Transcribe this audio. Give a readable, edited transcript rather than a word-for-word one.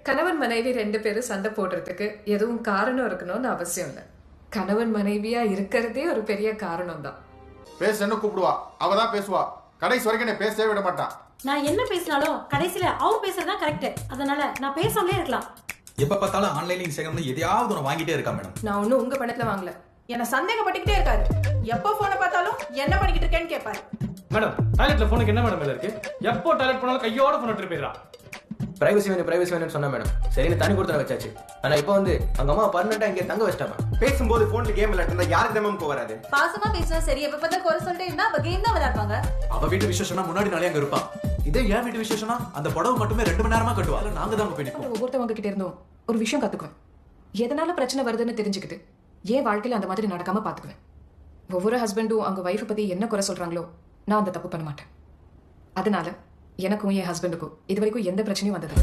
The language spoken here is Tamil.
கணவன் மனைவி 2 பேரும் சண்டை போடுறதுக்கு எதுவும் காரணம் இருக்கணும்னு அவசியம் இல்லை. கணவன் மனைவியா இருக்கிறதே ஒரு பெரிய காரணம் தான். பேசுன்னு கூப்பிடுவா, அவதான் பேசுவா. கடைசி வரைக்கும் நீ பேசவே விட மாட்டான். நான் என்ன பேசினாலும் கடைசியில அவர் பேசுறதா கரெக்ட். அதனால நான் பேசாமலே இருக்கலாம். எப்ப பார்த்தாலும் ஆன்லைன்ல இன்ஸ்டாகிராம்ல எதையாவது ஒன்று வாங்கிட்டே இருக்கா மேடம். நான் ஒன்னும் உங்க பணத்துல வாங்கல. என்ன சந்தேகப்பட்டுக்கிட்டே இருக்காரு. எப்போ போனை பார்த்தாலும் என்ன பண்ணிக்கிட்டு இருக்கேன்னு கேட்பாரு. மேடம் டாய்லெட்ல போனுக்கு என்ன மேடம் வேலை இருக்கு? எப்போ டாய்லெட் போனாலும் கையோட போன் எடுத்துட்டு போயிடறான். பிரைவசி வேணும்னு சொன்னா மேடம். சரின்னு தனி கொடுத்து வச்சாச்சு. ஆனா இப்போ வந்து அவங்க அம்மா பர்மனெண்டா இங்க தங்க வச்சிட்டாங்க. பேசும்போது போன்ல கேம் விளையாடுறதா யாருக்கு தான் மேம் வராது. பாசமா பேசினா சரி, எப்ப பார்த்தா குறை சொல்லிட்டே இருந்தா அப்ப கேம் தான் விளையாடுவாங்க. அவ வீட்டு விசேஷம்னா முன்னாடி நாளே அங்க இருப்பான். இதே என் வீட்டு விசேஷம்னா அந்த புடவை மட்டுமே 2 மணி நேரமா கட்டுவா. நாங்க தான் அங்க போய் நிப்போம். ஒவ்வொருத்தவங்க கிட்ட இருந்தும் ஒரு விஷயம் கத்துக்குவேன். எதனால பிரச்சனை வருதுன்னு தெரிஞ்சுக்கிட்டு ஏன் வாழ்க்கையில அந்த மாதிரி நடக்காம பாத்துக்குவேன். ஒவ்வொரு ஹஸ்பண்டும் அவங்க வைஃப் பத்தி என்ன குறை சொல்றாங்களோ நான் அந்த தப்பு பண்ண மாட்டேன். அதனால எனக்கும் என் ஹஸ்பண்டுக்கும் இது வரைக்கும் எந்த பிரச்சனையும் வந்தது.